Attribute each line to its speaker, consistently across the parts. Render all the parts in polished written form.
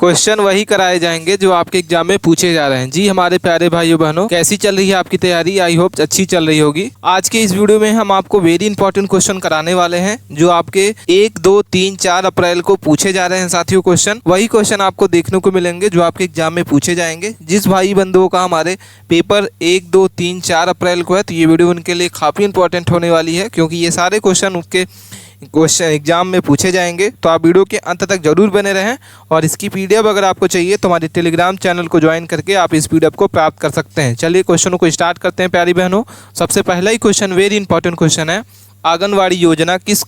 Speaker 1: Question वही कराए जाएंगे जो आपके एग्जाम में पूछे जा रहे हैं। जी हमारे प्यारे भाइयों बहनों, कैसी चल रही है आपकी तैयारी? आई होप अच्छी चल रही होगी। आज के इस वीडियो में हम आपको वेरी इंपॉर्टेंट क्वेश्चन कराने वाले हैं जो आपके 1, 2, 3, 4 अप्रैल को पूछे जा रहे हैं। साथियों क्वेश्चन वही क्वेश्चन आपको देखने को मिलेंगे जो आपके एग्जाम में पूछे जाएंगे। जिस भाई बंधुओं का हमारे पेपर 1, 2, 3, 4 अप्रैल को है तो ये वीडियो उनके लिए काफ़ी इंपॉर्टेंट होने वाली है, क्योंकि ये सारे क्वेश्चन उसके क्वेश्चन एग्जाम में पूछे जाएंगे। तो आप वीडियो के अंत तक जरूर बने रहें और इसकी पीडीएफ अगर आपको चाहिए तो हमारे टेलीग्राम चैनल को ज्वाइन करके आप इस पीडीएफ को प्राप्त कर सकते हैं। चलिए क्वेश्चनों को स्टार्ट करते हैं प्यारी बहनों। सबसे पहला ही क्वेश्चन वेरी इंपॉर्टेंट क्वेश्चन है, आंगनवाड़ी योजना किस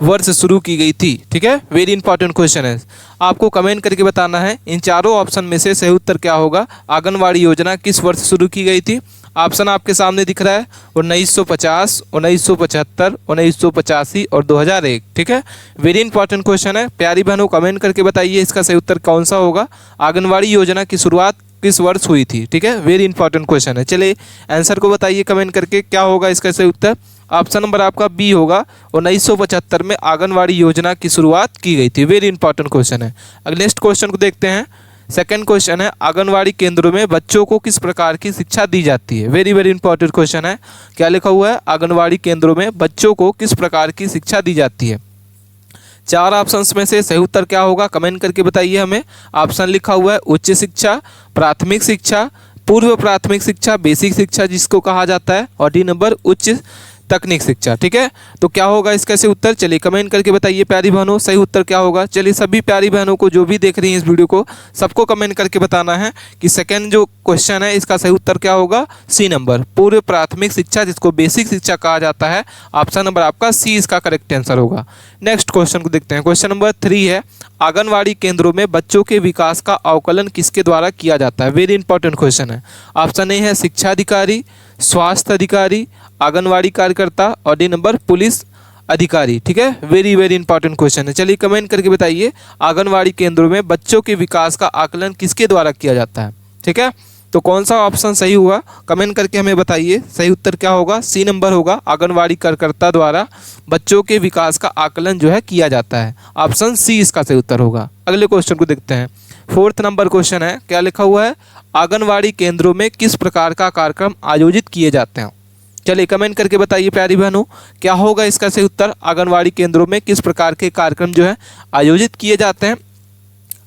Speaker 1: वर्ष शुरू की गई थी? ठीक है, वेरी इंपॉर्टेंट क्वेश्चन है। आपको कमेंट करके बताना है इन चारों ऑप्शन में से सही उत्तर क्या होगा। आंगनवाड़ी योजना किस वर्ष शुरू की गई थी? ऑप्शन आपके सामने दिख रहा है 1950, 1975, 1985 और 2001। ठीक है, वेरी इंपॉर्टेंट क्वेश्चन है। प्यारी बहनों कमेंट करके बताइए इसका सही उत्तर कौन सा होगा। आंगनवाड़ी योजना की शुरुआत किस वर्ष हुई थी? ठीक है, वेरी इंपॉर्टेंट क्वेश्चन है। चलिए आंसर को बताइए कमेंट करके क्या होगा इसका सही उत्तर। ऑप्शन नंबर आपका बी होगा, 1975 में आंगनवाड़ी योजना की शुरुआत की गई थी। वेरी इंपॉर्टेंट क्वेश्चन है। अगले नेक्स्ट क्वेश्चन को देखते हैं। सेकंड क्वेश्चन है, आंगनवाड़ी केंद्रों में बच्चों को किस प्रकार की शिक्षा दी जाती है? वेरी वेरी इंपॉर्टेंट क्वेश्चन है। क्या लिखा हुआ है? आंगनवाड़ी केंद्रों में बच्चों को किस प्रकार की शिक्षा दी जाती है। चार ऑप्शंस में से सही उत्तर क्या होगा कमेंट करके बताइए हमें। ऑप्शन लिखा हुआ है उच्च शिक्षा, प्राथमिक शिक्षा, पूर्व प्राथमिक शिक्षा, बेसिक शिक्षा जिसको कहा जाता है, और डी नंबर उच्च तकनीक शिक्षा। ठीक है, तो क्या होगा इसका सही उत्तर? चलिए कमेंट करके बताइए प्यारी बहनों सही उत्तर क्या होगा। चलिए सभी प्यारी बहनों को जो भी देख रही हैं इस वीडियो को सबको कमेंट करके बताना है कि सेकंड जो क्वेश्चन है इसका सही उत्तर क्या होगा। सी नंबर पूर्व प्राथमिक शिक्षा जिसको बेसिक शिक्षा कहा जाता है। ऑप्शन नंबर आपका सी इसका करेक्ट आंसर होगा। नेक्स्ट क्वेश्चन को देखते हैं। क्वेश्चन नंबर 3 है, आंगनवाड़ी केंद्रों में बच्चों के विकास का आकलन किसके द्वारा किया जाता है? वेरी इंपॉर्टेंट क्वेश्चन है। ऑप्शन ए है शिक्षा अधिकारी, स्वास्थ्य अधिकारी, आंगनवाड़ी कार्यकर्ता, और डी नंबर पुलिस अधिकारी। ठीक है, वेरी वेरी इंपॉर्टेंट क्वेश्चन है। चलिए कमेंट करके बताइए आंगनवाड़ी केंद्रों में बच्चों के विकास का आकलन किसके द्वारा किया जाता है। ठीक है, तो कौन सा ऑप्शन सही हुआ कमेंट करके हमें बताइए। सही उत्तर क्या होगा? सी नंबर होगा, आंगनवाड़ी कार्यकर्ता द्वारा बच्चों के विकास का आकलन जो है किया जाता है। ऑप्शन सी इसका सही उत्तर होगा। अगले क्वेश्चन को देखते हैं। 4th नंबर क्वेश्चन है, क्या लिखा हुआ है? आंगनवाड़ी केंद्रों में किस प्रकार का कार्यक्रम आयोजित किए जाते हैं? चलिए कमेंट करके बताइए प्यारी बहनों क्या होगा इसका सही उत्तर। आंगनवाड़ी केंद्रों में किस प्रकार के कार्यक्रम जो है आयोजित किए जाते हैं।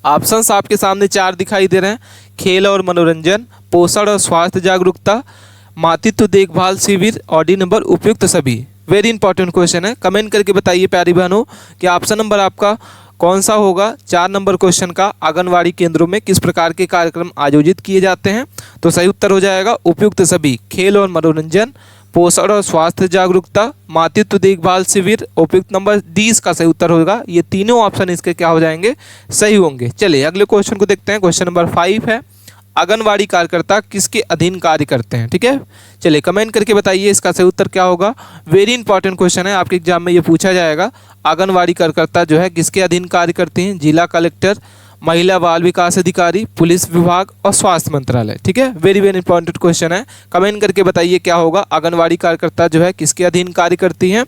Speaker 1: ऑप्शंस आपके सामने 4 दिखाई दे रहे हैं, खेल और मनोरंजन, पोषण और स्वास्थ्य जागरूकता, मातृत्व देखभाल शिविर, और डी नंबर उपयुक्त सभी। वेरी इंपॉर्टेंट क्वेश्चन है। कमेंट करके बताइए प्यारी बहनों कि ऑप्शन नंबर आपका कौन सा होगा 4 नंबर क्वेश्चन का। आंगनवाड़ी केंद्रों में किस प्रकार के कार्यक्रम आयोजित किए जाते हैं? तो सही उत्तर हो जाएगा उपयुक्त सभी। खेल और मनोरंजन, पोषण और स्वास्थ्य जागरूकता, मातृत्व देखभाल शिविर, उपयुक्त नंबर डी इसका सही उत्तर होगा। ये तीनों ऑप्शन इसके क्या हो जाएंगे? सही होंगे। चलिए अगले क्वेश्चन को देखते हैं। क्वेश्चन नंबर 5 है, आंगनवाड़ी कार्यकर्ता किसके अधीन कार्य करते हैं? ठीक है, चलिए कमेंट करके बताइए इसका सही उत्तर क्या होगा। वेरी इंपॉर्टेंट क्वेश्चन है, आपके एग्जाम में ये पूछा जाएगा। आंगनवाड़ी कार्यकर्ता जो है किसके अधीन कार्य करती हैं? जिला कलेक्टर, महिला बाल विकास अधिकारी, पुलिस विभाग और स्वास्थ्य मंत्रालय। ठीक है, वेरी वेरी इंपॉर्टेंट क्वेश्चन है। कमेंट करके बताइए क्या होगा। आंगनवाड़ी कार्यकर्ता जो है किसके अधीन कार्य करती हैं?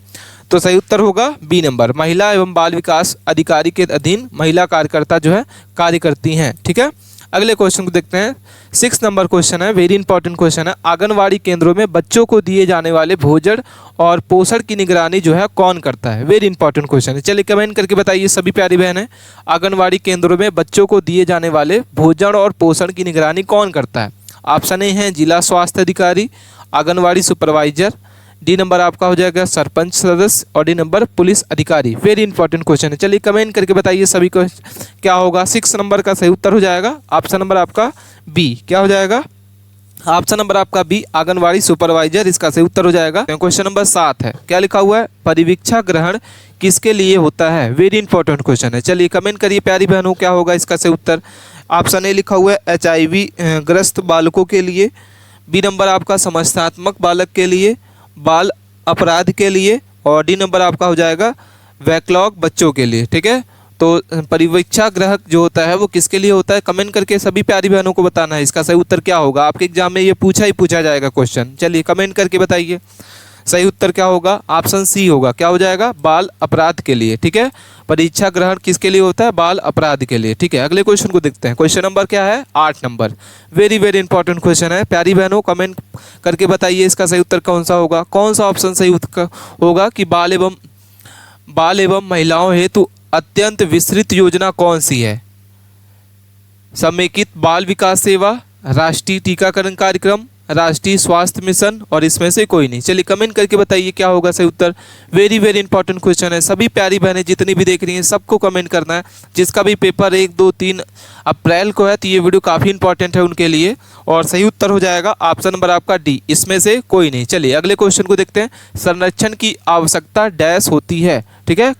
Speaker 1: तो सही उत्तर होगा बी नंबर, महिला एवं बाल विकास अधिकारी के अधीन महिला कार्यकर्ता जो है कार्य करती हैं। ठीक है, अगले क्वेश्चन को देखते हैं। 6 नंबर क्वेश्चन है, वेरी इंपॉर्टेंट क्वेश्चन है, आंगनवाड़ी केंद्रों में बच्चों को दिए जाने वाले भोजन और पोषण की निगरानी जो है कौन करता है? वेरी इंपॉर्टेंट क्वेश्चन है। चलिए कमेंट करके बताइए सभी प्यारी बहनें, आंगनवाड़ी केंद्रों में बच्चों को दिए जाने वाले भोजन और पोषण की निगरानी कौन करता है? ऑप्शन ए है जिला स्वास्थ्य अधिकारी, आंगनवाड़ी सुपरवाइजर, डी नंबर आपका हो जाएगा सरपंच सदस्य, और डी नंबर पुलिस अधिकारी। वेरी इंपॉर्टेंट क्वेश्चन है। चलिए कमेंट करके बताइए सभी को क्या होगा। 6 नंबर का सही उत्तर हो जाएगा ऑप्शन नंबर आपका बी। क्या हो जाएगा? ऑप्शन नंबर आपका बी, आंगनवाड़ी सुपरवाइजर इसका सही उत्तर हो जाएगा। क्वेश्चन नंबर 7 है, क्या लिखा हुआ है? परिवीक्षा ग्रहण किसके लिए होता है? वेरी इंपॉर्टेंट क्वेश्चन है। चलिए कमेंट करिए प्यारी बहनों क्या होगा इसका सही उत्तर। ऑप्शन ए लिखा हुआ है HIV ग्रस्त बालकों के लिए, बी नंबर आपका समस्यात्मक बालक के लिए, बाल अपराध के लिए, और डी नंबर आपका हो जाएगा बैकलॉग बच्चों के लिए। ठीक है, तो परिवीक्षा ग्रहक जो होता है वो किसके लिए होता है? कमेंट करके सभी प्यारी बहनों को बताना है इसका सही उत्तर क्या होगा। आपके एग्जाम में ये पूछा ही पूछा जाएगा क्वेश्चन। चलिए कमेंट करके बताइए। सही उत्तर क्या होगा? ऑप्शन सी होगा। क्या हो जाएगा? बाल अपराध के लिए। ठीक है, परीक्षा ग्रहण किसके लिए होता है? बाल अपराध के लिए। ठीक है, अगले क्वेश्चन को देखते हैं। क्वेश्चन नंबर क्या है? 8 number. Very very important question है। प्यारी बहनों कमेंट करके बताइए इसका सही उत्तर कौन सा होगा। कौन सा ऑप्शन सही उत्तर होगा कि बाल एवं महिलाओं हेतु अत्यंत विस्तृत योजना कौन सी है? समेकित बाल विकास सेवा, राष्ट्रीय टीकाकरण कार्यक्रम, राष्ट्रीय स्वास्थ्य मिशन और इसमें से कोई नहीं। चलिए कमेंट करके बताइए क्या होगा सही उत्तर। वेरी वेरी इंपॉर्टेंट क्वेश्चन है। सभी प्यारी बहनें जितनी भी देख रही हैं सबको कमेंट करना है। जिसका भी पेपर 1, 2, 3 अप्रैल को है तो ये वीडियो काफ़ी इंपॉर्टेंट है उनके लिए। और सही उत्तर हो जाएगा ऑप्शन नंबर आपका डी, इसमें से कोई नहीं। चलिए अगले क्वेश्चन को देखते हैं। संरक्षण की आवश्यकता डैश होती है। ठीक है,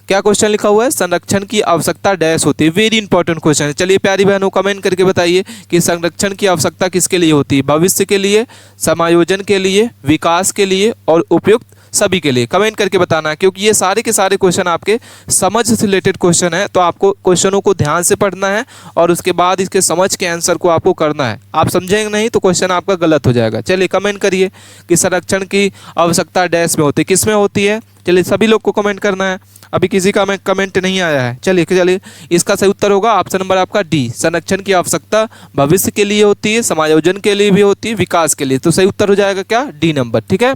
Speaker 1: क्या क्वेश्चन लिखा हुआ है? संरक्षण की आवश्यकता डैश होती है। वेरी इंपॉर्टेंट क्वेश्चन है। चलिए प्यारी बहनों कमेंट करके बताइए कि संरक्षण की आवश्यकता किसके लिए होती है? भविष्य के लिए, समायोजन के लिए, विकास के लिए और उपयुक्त सभी के लिए। कमेंट करके बताना है क्योंकि ये सारे के सारे क्वेश्चन आपके समझ से रिलेटेड क्वेश्चन है। तो आपको क्वेश्चनों को ध्यान से पढ़ना है और उसके बाद इसके समझ के आंसर को आपको करना है। आप समझेंगे नहीं तो क्वेश्चन आपका गलत हो जाएगा। चलिए कमेंट करिए कि संरक्षण की आवश्यकता डैश में होती है, किस में होती है? चलिए सभी लोग को कमेंट करना है। अभी किसी का कमेंट नहीं आया है। चलिए इसका सही उत्तर होगा ऑप्शन नंबर आपका डी। संरक्षण की आवश्यकता भविष्य के लिए होती है, समायोजन के लिए भी होती है, विकास के लिए। तो सही उत्तर हो जाएगा क्या? D number. ठीक है,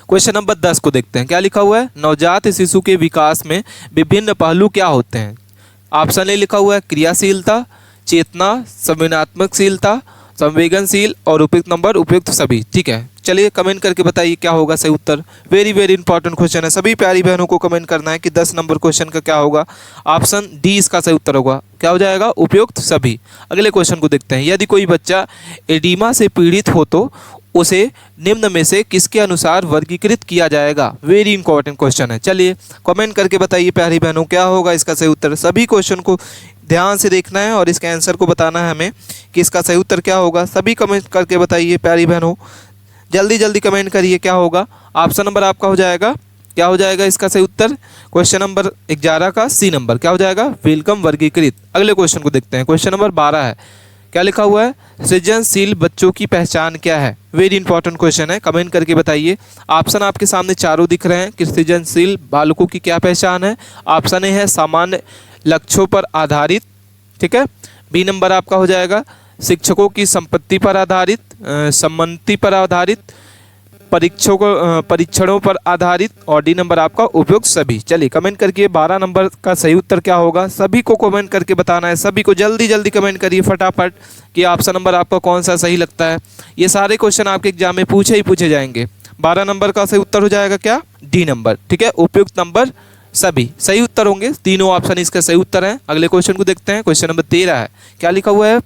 Speaker 1: क्वेश्चन नंबर 10 को देखते हैं। क्या लिखा हुआ है? नवजात शिशु के विकास में विभिन्न पहलू क्या होते हैं? ऑप्शन ए लिखा हुआ है क्रियाशीलता, चेतना, संवेदनात्मकशीलता, संवेदनशील और उपयुक्त नंबर उपयुक्त सभी। ठीक है, चलिए कमेंट करके बताइए क्या होगा सही उत्तर। वेरी वेरी इंपॉर्टेंट क्वेश्चन है। सभी प्यारी बहनों को कमेंट करना है कि 10 नंबर क्वेश्चन का क्या होगा। ऑप्शन डी इसका सही उत्तर होगा। क्या हो जाएगा? उपयुक्त सभी। अगले क्वेश्चन को देखते हैं। यदि कोई बच्चा एडीमा से पीड़ित हो तो उसे निम्न में से किसके अनुसार वर्गीकृत किया जाएगा? वेरी इंपॉर्टेंट क्वेश्चन है। चलिए कमेंट करके बताइए प्यारी बहनों क्या होगा इसका सही उत्तर। सभी क्वेश्चन को ध्यान से देखना है और इसके आंसर को बताना है हमें कि इसका सही उत्तर क्या होगा। सभी कमेंट करके बताइए प्यारी बहनों, जल्दी जल्दी कमेंट करिए क्या होगा। ऑप्शन नंबर आपका हो जाएगा, क्या हो जाएगा इसका सही उत्तर? क्वेश्चन नंबर 11 का सी नंबर। क्या हो जाएगा? वेलकम वर्गीकृत। अगले क्वेश्चन को देखते हैं। क्वेश्चन नंबर 12 है। क्या लिखा हुआ है? सृजनशील बच्चों की पहचान क्या है? वेरी इंपॉर्टेंट क्वेश्चन है। कमेंट करके बताइए। ऑप्शन आपके सामने चारों दिख रहे हैं कि सृजनशील बालकों की क्या पहचान है। ऑप्शन ए है सामान्य लक्ष्यों पर आधारित। ठीक है, बी नंबर आपका हो जाएगा शिक्षकों की संपत्ति पर आधारित, सम्मति पर आधारित, परीक्षणों पर आधारित और डी नंबर आपका उपयुक्त सभी। चलिए कमेंट करके 12 नंबर का सही उत्तर क्या होगा। सभी को कमेंट करके बताना है। सभी को जल्दी जल्दी कमेंट करिए फटाफट कि ऑप्शन नंबर आपका कौन सा सही लगता है। ये सारे क्वेश्चन आपके एग्जाम में पूछे जाएंगे। 12 नंबर का सही उत्तर हो जाएगा क्या? D number. ठीक है, उपयुक्त नंबर सभी सही उत्तर होंगे। तीनों ऑप्शन इसका सही उत्तर है। अगले क्वेश्चन को देखते हैं। क्वेश्चन नंबर 13 है। क्या लिखा हुआ है?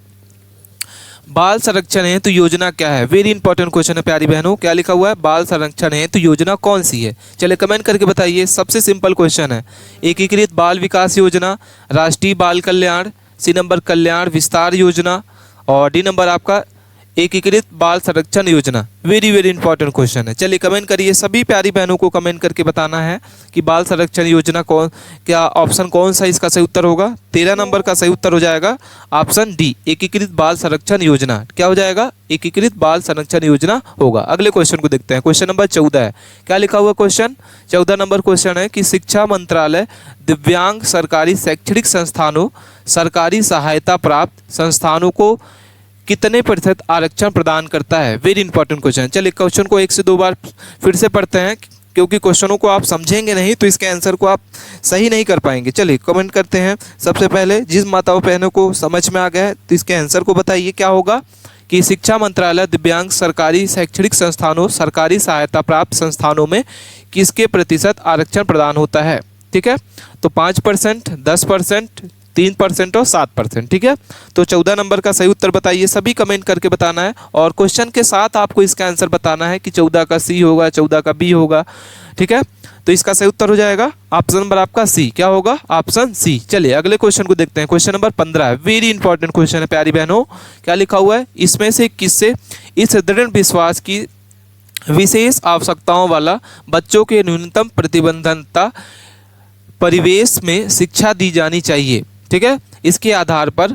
Speaker 1: बाल संरक्षण हेतु योजना क्या है? वेरी इंपॉर्टेंट क्वेश्चन है प्यारी बहनों। क्या लिखा हुआ है? बाल संरक्षण हेतु योजना कौन सी है? चलिए कमेंट करके बताइए। सबसे सिंपल क्वेश्चन है। एकीकृत बाल विकास योजना, राष्ट्रीय बाल कल्याण, सी नंबर कल्याण विस्तार योजना और डी नंबर आपका एकीकृत बाल संरक्षण योजना। वेरी वेरी इंपॉर्टेंट क्वेश्चन है। चलिए कमेंट करिए। सभी प्यारी बहनों को कमेंट करके बताना है कि बाल संरक्षण योजना क्या ऑप्शन कौन सा इसका सही उत्तर होगा। 13 नंबर का सही उत्तर हो जाएगा ऑप्शन डी, एकीकृत बाल संरक्षण योजना। क्या हो जाएगा? एकीकृत बाल संरक्षण योजना होगा। अगले क्वेश्चन को देखते हैं। क्वेश्चन नंबर 14 है। क्या लिखा हुआ क्वेश्चन? 14 नंबर क्वेश्चन है कि शिक्षा मंत्रालय दिव्यांग सरकारी शैक्षणिक संस्थानों, सरकारी सहायता प्राप्त संस्थानों को कितने प्रतिशत आरक्षण प्रदान करता है? Very important question. चलिए क्वेश्चन को 1 से 2 बार फिर से पढ़ते हैं क्योंकि क्वेश्चनों को आप समझेंगे नहीं तो इसके आंसर को आप सही नहीं कर पाएंगे। चलिए कमेंट करते हैं। सबसे पहले जिस माताओं बहनों को समझ में आ गया है तो इसके आंसर को बताइए क्या होगा कि शिक्षा मंत्रालय दिव्यांग सरकारी शैक्षणिक संस्थानों, सरकारी सहायता प्राप्त संस्थानों में किसके प्रतिशत आरक्षण प्रदान होता है? ठीक है, तो 5%, 10%, 3% और 7%। ठीक है, तो 14 नंबर का सही उत्तर बताइए। सभी कमेंट करके बताना है और क्वेश्चन के साथ आपको इसका आंसर बताना है कि 14 का सी होगा, 14 का बी होगा। ठीक है, तो इसका सही उत्तर हो जाएगा ऑप्शन नंबर आपका सी। क्या होगा? Option C. चलिए अगले क्वेश्चन को देखते हैं। क्वेश्चन नंबर 15 है। वेरी इंपॉर्टेंट क्वेश्चन है प्यारी बहनों। क्या लिखा हुआ है? इसमें से किससे इस दृढ़ विश्वास की विशेष आवश्यकताओं वाला बच्चों के न्यूनतम प्रतिबंधता परिवेश में शिक्षा दी जानी चाहिए? ठीक है, इसके आधार पर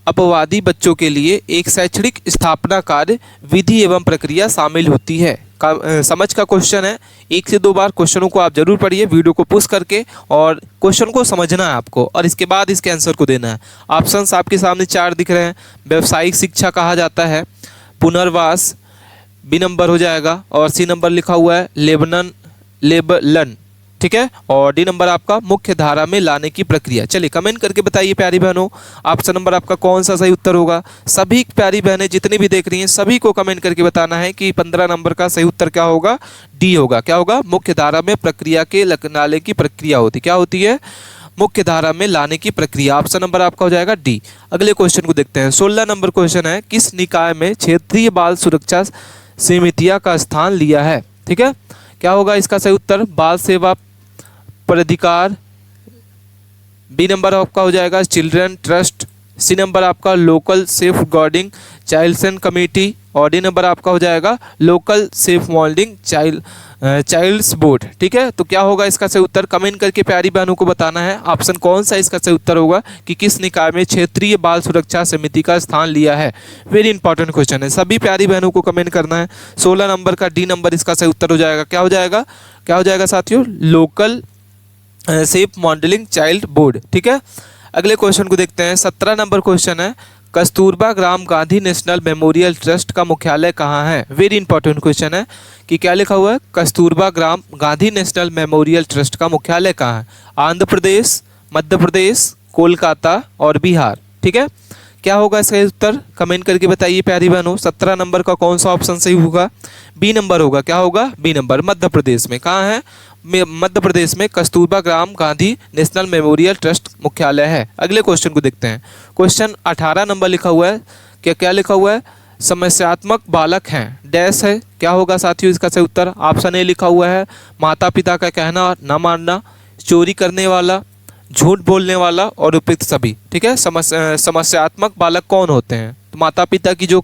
Speaker 1: अपवादी बच्चों के लिए एक शैक्षणिक स्थापना कार्य विधि एवं प्रक्रिया शामिल होती है। समझ का क्वेश्चन है। 1 से 2 बार क्वेश्चनों को आप जरूर पढ़िए वीडियो को पुश करके, और क्वेश्चन को समझना है आपको और इसके बाद इसके आंसर को देना है। ऑप्शंस आपके सामने 4 दिख रहे हैं। व्यावसायिक शिक्षा कहा जाता है, पुनर्वास बी नंबर हो जाएगा, और सी नंबर लिखा हुआ है लेबलन, ठीक है, और डी नंबर आपका मुख्य धारा में लाने की प्रक्रिया। चलिए कमेंट करके बताइए प्यारी बहनों, ऑप्शन नंबर आपका कौन सा सही उत्तर होगा। सभी प्यारी बहनें जितनी भी देख रही हैं सभी को कमेंट करके बताना है कि 15 नंबर का सही उत्तर क्या होगा। डी होगा। क्या होगा? मुख्य धारा में प्रक्रिया के लाने की प्रक्रिया होती, क्या होती है? मुख्य धारा में लाने की प्रक्रिया। ऑप्शन नंबर आपका हो जाएगा डी। अगले क्वेश्चन को देखते हैं। 16 नंबर क्वेश्चन है, किस निकाय में क्षेत्रीय बाल सुरक्षा समितियां का स्थान लिया है? ठीक है, क्या होगा इसका सही उत्तर? बाल सेवा प्राधिकार। बी नंबर आपका हो जाएगा चिल्ड्रन ट्रस्ट। सी नंबर आपका local safeguarding child's committee, और डी नंबर आपका हो जाएगा local safe moulding child's board. ठीक है, तो क्या होगा इसका सही उत्तर? कमेंट करके प्यारी बहनों को बताना है ऑप्शन कौन सा इसका सही उत्तर होगा कि किस निकाय में क्षेत्रीय बाल सुरक्षा समिति का स्थान लिया है। वेरी इंपॉर्टेंट क्वेश्चन है, सभी प्यारी बहनों को कमेंट करना है। 16 नंबर का डी नंबर इसका सही उत्तर हो जाएगा। क्या हो जाएगा? क्या हो जाएगा साथियों? Local safe modelling child board. ठीक है, अगले क्वेश्चन को देखते हैं। 17 नंबर क्वेश्चन है, कस्तूरबा ग्राम गांधी नेशनल मेमोरियल ट्रस्ट का मुख्यालय कहाँ है? वेरी इंपॉर्टेंट क्वेश्चन है कि क्या लिखा हुआ है? कस्तूरबा ग्राम गांधी नेशनल मेमोरियल ट्रस्ट का मुख्यालय कहाँ है? आंध्र प्रदेश, मध्य प्रदेश, कोलकाता और बिहार। ठीक है, क्या होगा इसका उत्तर? कमेंट करके बताइए प्यारी बहनों। 17 नंबर का कौन सा ऑप्शन सही होगा? बी नंबर होगा। क्या होगा? बी नंबर, मध्य प्रदेश में। कहाँ है? मध्य प्रदेश में कस्तूरबा ग्राम गांधी नेशनल मेमोरियल ट्रस्ट मुख्यालय है। अगले क्वेश्चन को देखते हैं। क्वेश्चन 18 नंबर लिखा हुआ है, क्या लिखा हुआ है? समस्यात्मक बालक हैं डैश है। क्या होगा साथियों इसका सही उत्तर? ऑप्शन ए लिखा हुआ है माता पिता का कहना न मानना, चोरी करने वाला, झूठ बोलने वाला और उपयुक्त सभी। ठीक है, समस्यात्मक बालक कौन होते हैं? तो माता पिता की जो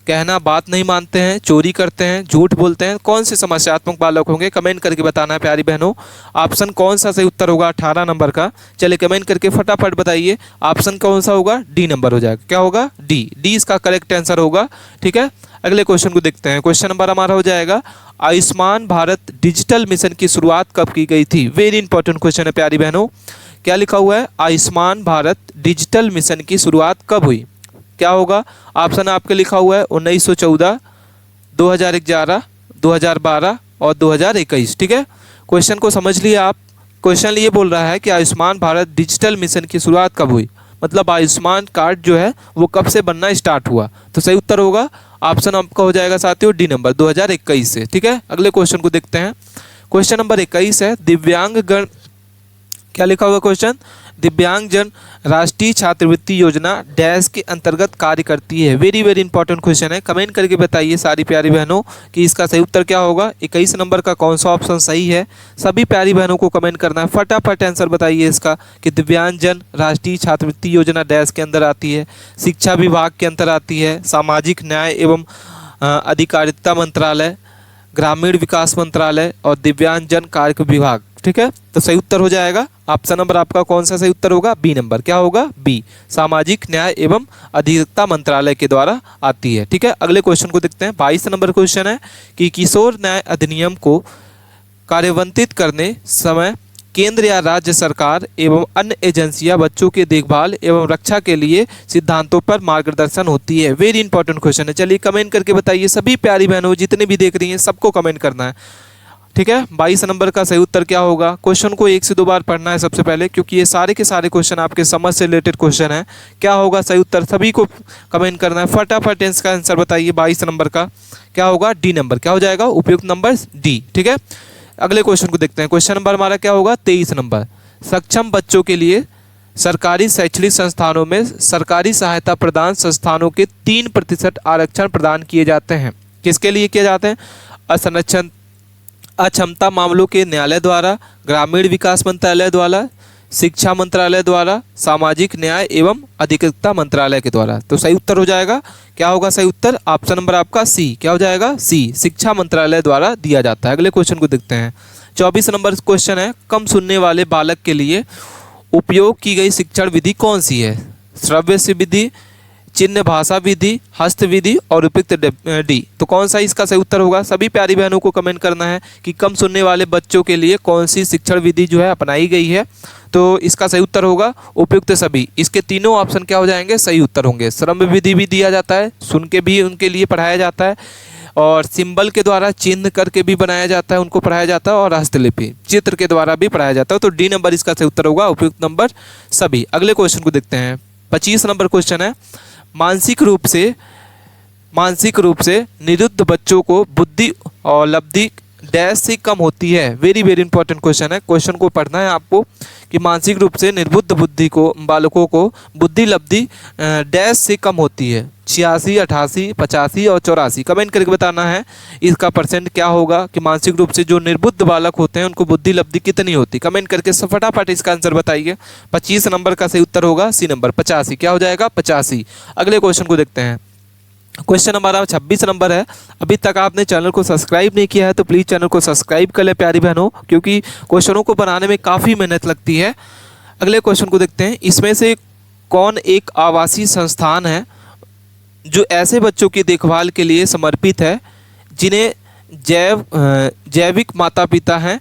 Speaker 1: कहना बात नहीं मानते हैं, चोरी करते हैं, झूठ बोलते हैं, कौन से समस्यात्मक बालक होंगे? कमेंट करके बताना है प्यारी बहनों। ऑप्शन कौन सा सही उत्तर होगा 18 नंबर का? चलिए कमेंट करके फटाफट बताइए ऑप्शन कौन सा होगा। डी नंबर हो जाएगा। क्या होगा? डी। डी इसका करेक्ट आंसर होगा। ठीक है, अगले क्वेश्चन को देखते हैं। क्वेश्चन नंबर हमारा हो जाएगा, आयुष्मान भारत डिजिटल मिशन की शुरुआत कब की गई थी? वेरी इंपॉर्टेंट क्वेश्चन है प्यारी बहनों। क्या लिखा हुआ है? आयुष्मान भारत डिजिटल मिशन की शुरुआत कब हुई? क्या होगा? ऑप्शन आपके लिखा हुआ है 1914, 2011, 2012 और 2021। ठीक है, क्वेश्चन को समझ लिए आप। क्वेश्चन ये बोल रहा है कि आयुष्मान भारत डिजिटल मिशन की शुरुआत कब हुई, मतलब आयुष्मान कार्ड जो है वो कब से बनना स्टार्ट हुआ। तो सही उत्तर होगा ऑप्शन आपका हो जाएगा साथियों डी नंबर, 2021 से। ठीक है, अगले क्वेश्चन को देखते हैं। क्वेश्चन नंबर 21 है, दिव्यांगगण। क्या लिखा हुआ क्वेश्चन? दिव्यांगजन राष्ट्रीय छात्रवृत्ति योजना डैश के अंतर्गत कार्य करती है। वेरी वेरी इंपॉर्टेंट क्वेश्चन है, कमेंट करके बताइए सारी प्यारी बहनों कि इसका सही उत्तर क्या होगा। 21 नंबर का कौन सा ऑप्शन सही है? सभी प्यारी बहनों को कमेंट करना है, फटाफट आंसर बताइए इसका कि दिव्यांगजन राष्ट्रीय छात्रवृत्ति योजना डैश के अंदर आती है, शिक्षा विभाग के अंदर आती है, सामाजिक न्याय एवं अधिकारिता मंत्रालय, ग्रामीण विकास मंत्रालय और दिव्यांगजन कार्य विभाग। ठीक है, तो सही उत्तर हो जाएगा ऑप्शन नंबर आपका कौन सा सही उत्तर होगा? B number. क्या होगा? बी, सामाजिक न्याय एवं अधिकारिता मंत्रालय के द्वारा आती है। ठीक है, अगले क्वेश्चन को देखते हैं। 22 नंबर क्वेश्चन है कि किशोर न्याय अधिनियम को कार्यान्वित करने समय केंद्र या राज्य सरकार एवं अन्य एजेंसियां बच्चों के देखभाल एवं रक्षा के लिए सिद्धांतों पर मार्गदर्शन होती है। वेरी इंपॉर्टेंट क्वेश्चन है, चलिए कमेंट करके बताइए सभी प्यारी बहनों जितने भी देख रही हैं सबको कमेंट करना है। ठीक है, 22 नंबर का सही उत्तर क्या होगा? क्वेश्चन को 1 से 2 बार पढ़ना है सबसे पहले, क्योंकि ये सारे के सारे क्वेश्चन आपके समझ से रिलेटेड क्वेश्चन है। क्या होगा सही उत्तर? सभी को कमेंट करना है, फटाफट इसका आंसर बताइए। 22 नंबर का क्या होगा? D number. क्या हो जाएगा? उपयुक्त नंबर डी। ठीक है, अगले क्वेश्चन को देखते हैं। क्वेश्चन नंबर हमारा क्या होगा? 23 नंबर, सक्षम बच्चों के लिए सरकारी शैक्षणिक संस्थानों में सरकारी सहायता प्रदान संस्थानों के 3% आरक्षण प्रदान किए जाते हैं। किसके लिए किए जाते हैं? अक्षमता मामलों के न्यायालय द्वारा, ग्रामीण विकास मंत्रालय द्वारा, शिक्षा मंत्रालय द्वारा, सामाजिक न्याय एवं अधिकारिता मंत्रालय के द्वारा। तो सही उत्तर हो जाएगा, क्या होगा सही उत्तर? ऑप्शन नंबर आपका सी। क्या हो जाएगा? सी, शिक्षा मंत्रालय द्वारा दिया जाता है। अगले क्वेश्चन को देखते हैं। 24 नंबर क्वेश्चन है, कम सुनने वाले बालक के लिए उपयोग की गई शिक्षण विधि कौन सी है? श्रव्य विधि, चिन्ह भाषा विधि, हस्त विधि और उपयुक्त डी। तो कौन सा इसका सही उत्तर होगा? सभी प्यारी बहनों को कमेंट करना है कि कम सुनने वाले बच्चों के लिए कौन सी शिक्षण विधि जो है अपनाई गई है। तो इसका सही उत्तर होगा उपयुक्त सभी। इसके तीनों ऑप्शन क्या हो जाएंगे? सही उत्तर होंगे। श्रम विधि भी दिया जाता है, सुन के भी उनके लिए पढ़ाया जाता है, और सिंबल के द्वारा चिन्ह करके भी बनाया जाता है, उनको पढ़ाया जाता है, और हस्तलिपि चित्र के द्वारा भी पढ़ाया जाता है। तो डी नंबर इसका सही उत्तर होगा, उपयुक्त नंबर सभी। अगले क्वेश्चन को देखते हैं। 25 नंबर क्वेश्चन है, मानसिक रूप से निरुद्ध बच्चों को बुद्धि और लब्धि डैश से कम होती है। वेरी वेरी इंपॉर्टेंट क्वेश्चन है। क्वेश्चन को पढ़ना है आपको कि मानसिक रूप से निर्बुद्ध बुद्धि को बालकों को बुद्धि लब्धि डैश से कम होती है। 86, 88, 85 और 84। कमेंट करके बताना है इसका परसेंट क्या होगा कि मानसिक रूप से जो निर्बुद्ध बालक होते हैं उनको बुद्धि लब्धि कितनी होती। कमेंट करके फटाफट इसका आंसर बताइए। 25 नंबर का सही उत्तर होगा सी नंबर 85। क्या हो जाएगा? 85। अगले क्वेश्चन को देखते हैं। क्वेश्चन हमारा 26 नंबर है। अभी तक आपने चैनल को सब्सक्राइब नहीं किया है तो प्लीज़ चैनल को सब्सक्राइब कर ले प्यारी बहनों, क्योंकि क्वेश्चनों को बनाने में काफ़ी मेहनत लगती है। अगले क्वेश्चन को देखते हैं। इसमें से कौन एक आवासीय संस्थान है जो ऐसे बच्चों की देखभाल के लिए समर्पित है जिन्हें जैविक माता पिता हैं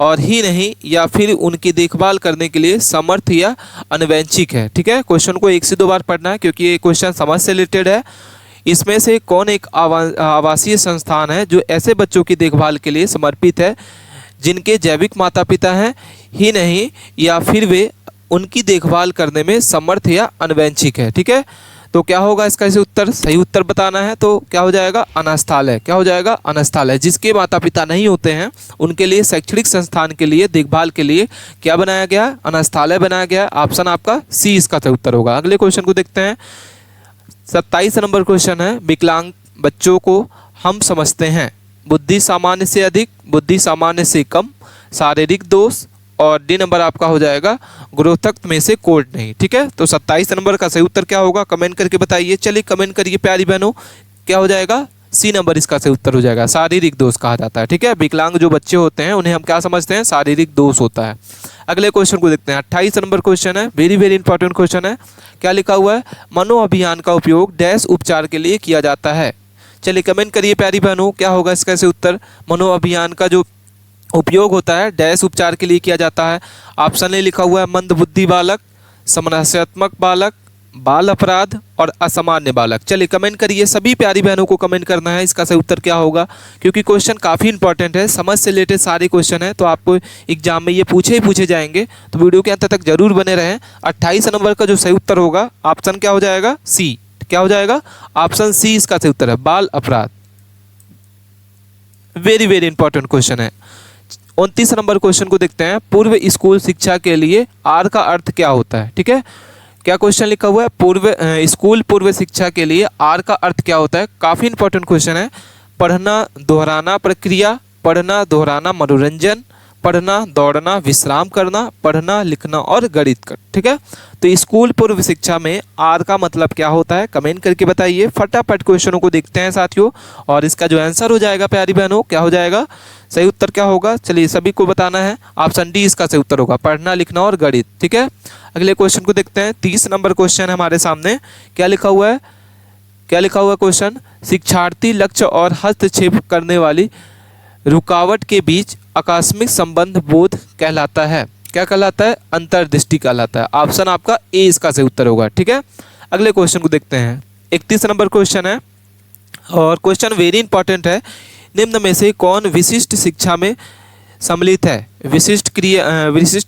Speaker 1: और ही नहीं या फिर उनकी देखभाल करने के लिए समर्थ या अनवैच्छिक है। ठीक है, क्वेश्चन को 1 से 2 बार पढ़ना है क्योंकि ये क्वेश्चन समझ से रिलेटेड है। इसमें से कौन एक आवासीय संस्थान है जो ऐसे बच्चों की देखभाल के लिए समर्पित है जिनके जैविक माता पिता हैं ही नहीं या फिर वे उनकी देखभाल करने में समर्थ या अनवैच्छिक है। ठीक है, तो क्या होगा इसका इसे उत्तर? सही उत्तर बताना है तो क्या हो जाएगा? अनास्थालय। क्या हो जाएगा? अनास्थालय। जिसके माता पिता नहीं होते हैं उनके लिए शैक्षणिक संस्थान के लिए देखभाल के लिए क्या बनाया गया? अनास्थालय बनाया गया। ऑप्शन आपका सी इसका सही उत्तर होगा। अगले क्वेश्चन को देखते हैं। 27 नंबर क्वेश्चन है, विकलांग बच्चों को हम समझते हैं बुद्धि सामान्य से अधिक, बुद्धि सामान्य से कम, शारीरिक दोष, और डी नंबर आपका हो जाएगा ग्रोथक में से कोड नहीं। ठीक है, तो 27 नंबर का सही उत्तर क्या होगा? कमेंट करके बताइए। चलिए कमेंट करिए प्यारी बहनों, क्या हो जाएगा? सी नंबर इसका सही उत्तर हो जाएगा। शारीरिक दोष कहा जाता है। ठीक है, विकलांग जो बच्चे होते हैं उन्हें हम क्या समझते हैं? शारीरिक दोष होता है। अगले क्वेश्चन को देखते हैं। 28 नंबर क्वेश्चन है, वेरी वेरी इंपॉर्टेंट क्वेश्चन है। क्या लिखा हुआ है? मनोअभियान का उपयोग डैश उपचार के लिए किया जाता है। चलिए कमेंट करिए प्यारी बहनों, क्या होगा इसका सही उत्तर? मनोअभियान का जो उपयोग होता है डैश उपचार के लिए किया जाता है। ऑप्शन ए लिखा हुआ है मंदबुद्धि बालक, समस्यात्मक बालक, बाल अपराध और असामान्य बालक। चलिए कमेंट करिए, सभी प्यारी बहनों को कमेंट करना है इसका सही उत्तर क्या होगा, क्योंकि क्वेश्चन काफ़ी इंपॉर्टेंट है, समझ से रिलेटेड सारे क्वेश्चन है, तो आपको एग्जाम में ये पूछे जाएंगे, तो वीडियो के अंत तक जरूर बने रहें। 28 नंबर का जो सही उत्तर होगा ऑप्शन क्या हो जाएगा? सी। क्या हो जाएगा? ऑप्शन सी इसका सही उत्तर है, बाल अपराध। वेरी वेरी इंपॉर्टेंट क्वेश्चन है। 29 नंबर क्वेश्चन को देखते हैं। पूर्व स्कूल शिक्षा के लिए आर का अर्थ क्या होता है? ठीक है, क्या क्वेश्चन लिखा हुआ है? स्कूल पूर्व शिक्षा के लिए आर का अर्थ क्या होता है? काफ़ी इंपॉर्टेंट क्वेश्चन है। पढ़ना दोहराना प्रक्रिया, पढ़ना दोहराना मनोरंजन, पढ़ना दौड़ना विश्राम करना, पढ़ना लिखना और गणित कर। ठीक है, तो स्कूल पूर्व शिक्षा में आर का मतलब क्या होता है? कमेंट करके बताइए। फटाफट क्वेश्चनों को देखते हैं साथियों, और इसका जो आंसर हो जाएगा प्यारी बहनों क्या हो जाएगा? सही उत्तर क्या होगा? चलिए सभी को बताना है। ऑप्शन डी इसका सही उत्तर होगा, पढ़ना लिखना और गणित। ठीक है, अगले क्वेश्चन को देखते हैं। 30 नंबर क्वेश्चन है हमारे सामने। क्या लिखा हुआ है? क्या लिखा हुआ क्वेश्चन? शिक्षार्थी लक्ष्य और हस्तक्षेप करने वाली रुकावट के बीच आकस्मिक संबंध बोध कहलाता है। क्या कहलाता है? अंतर्दृष्टि कहलाता है। ऑप्शन आपका ए इसका सही उत्तर होगा। ठीक है, अगले क्वेश्चन को देखते हैं। 31 नंबर क्वेश्चन है, और क्वेश्चन वेरी इंपॉर्टेंट है। निम्न में से कौन विशिष्ट शिक्षा में सम्मिलित है? विशिष्ट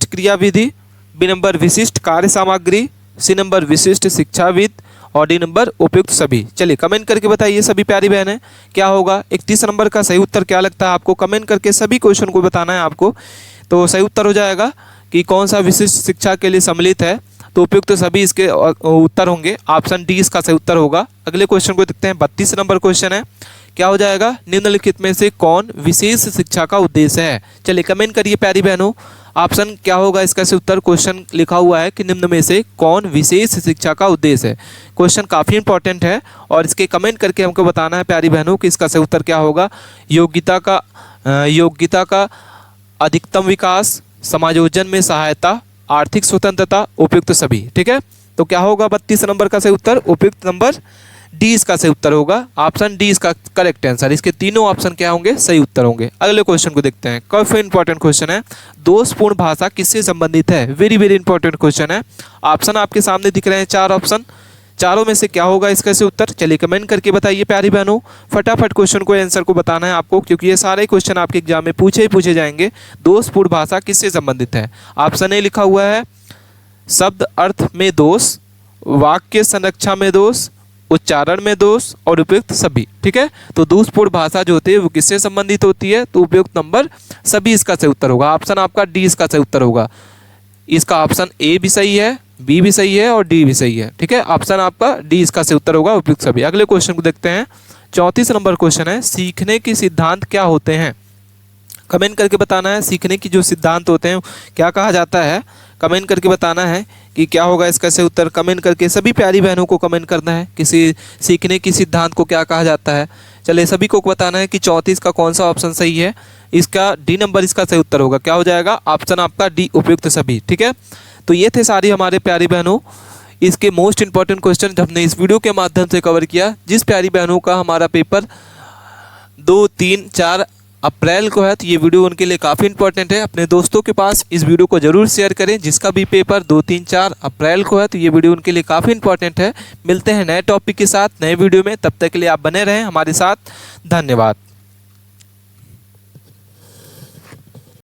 Speaker 1: क्रिया विधि, बी नंबर विशिष्ट कार्य सामग्री, सी नंबर विशिष्ट शिक्षाविद, और डी नंबर उपयुक्त सभी। चलिए कमेंट करके बताइए सभी प्यारी बहनें क्या होगा? 31 नंबर का सही उत्तर क्या लगता है आपको? कमेंट करके सभी क्वेश्चन को बताना है आपको। तो सही उत्तर हो जाएगा कि कौन सा विशिष्ट शिक्षा के लिए सम्मिलित है, तो उपयुक्त सभी इसके उत्तर होंगे। ऑप्शन डी इसका सही उत्तर होगा। अगले क्वेश्चन को देखते हैं। 32 नंबर क्वेश्चन है। क्या हो जाएगा? निम्नलिखित में से कौन विशेष शिक्षा का उद्देश्य है? चलिए कमेंट करिए प्यारी बहनों, ऑप्शन क्या होगा इसका सही उत्तर? क्वेश्चन लिखा हुआ है कि निम्न में से कौन विशेष शिक्षा का उद्देश्य है। क्वेश्चन काफ़ी इंपॉर्टेंट है, और इसके कमेंट करके हमको बताना है प्यारी बहनों कि इसका सही उत्तर क्या होगा। योग्यता का अधिकतम विकास, समायोजन में सहायता, आर्थिक स्वतंत्रता, उपयुक्त सभी। ठीक है, तो क्या होगा 32 नंबर का सही उत्तर? उपयुक्त नंबर डी इसका सही उत्तर होगा। ऑप्शन डी इसका करेक्ट आंसर। इसके तीनों ऑप्शन क्या होंगे? सही उत्तर होंगे। अगले क्वेश्चन को देखते हैं। काफी इंपॉर्टेंट क्वेश्चन है। दोषपूर्ण भाषा किससे संबंधित है? वेरी वेरी इंपॉर्टेंट क्वेश्चन है। ऑप्शन आपके सामने दिख रहे हैं, 4 ऑप्शन। चारों में से क्या होगा इसका सही उत्तर? चलिए कमेंट करके बताइए प्यारी बहनों। फटाफट क्वेश्चन को आंसर को बताना है आपको, क्योंकि ये सारे क्वेश्चन आपके एग्जाम में पूछे जाएंगे। दोषपूर्ण भाषा किससे संबंधित है? ऑप्शन ए लिखा हुआ है शब्द अर्थ में दोष, वाक्य संरक्षा में दोष, उच्चारण में दोष और उपयुक्त सभी। ठीक है, तो दोषपूर्ण भाषा जो होती है वो किससे संबंधित होती है? तो उपयुक्त नंबर सभी इसका सही उत्तर होगा। ऑप्शन आपका डी इसका सही उत्तर होगा। इसका ऑप्शन ए भी सही है, बी भी सही है और डी भी सही है। ठीक है, ऑप्शन आपका डी इसका सही उत्तर होगा, उपयुक्त सभी। अगले क्वेश्चन को देखते हैं। 34 नंबर क्वेश्चन है, सीखने के सिद्धांत क्या होते हैं? कमेंट करके बताना है सीखने की जो सिद्धांत होते हैं क्या कहा जाता है। कमेंट करके बताना है कि क्या होगा इसका सही उत्तर। कमेंट करके सभी प्यारी बहनों को कमेंट करना है किसी सीखने की सिद्धांत को क्या कहा जाता है। चलिए सभी को बताना है कि 34 का कौन सा ऑप्शन सही है। इसका डी नंबर इसका सही उत्तर होगा। क्या हो जाएगा? ऑप्शन आपका डी, उपयुक्त सभी। ठीक है, तो ये थे सारी हमारे प्यारी बहनों इसके मोस्ट इंपॉर्टेंट क्वेश्चन हमने इस वीडियो के माध्यम से कवर किया। जिस प्यारी बहनों का हमारा पेपर 2, 3, 4 अप्रैल को है, तो ये वीडियो उनके लिए काफ़ी इंपॉर्टेंट है। अपने दोस्तों के पास इस वीडियो को जरूर शेयर करें। जिसका भी पेपर 2, 3, 4 अप्रैल को है, तो ये वीडियो उनके लिए काफ़ी इंपॉर्टेंट है। मिलते हैं नए टॉपिक के साथ नए वीडियो में, तब तक के लिए आप बने रहें हमारे साथ। धन्यवाद।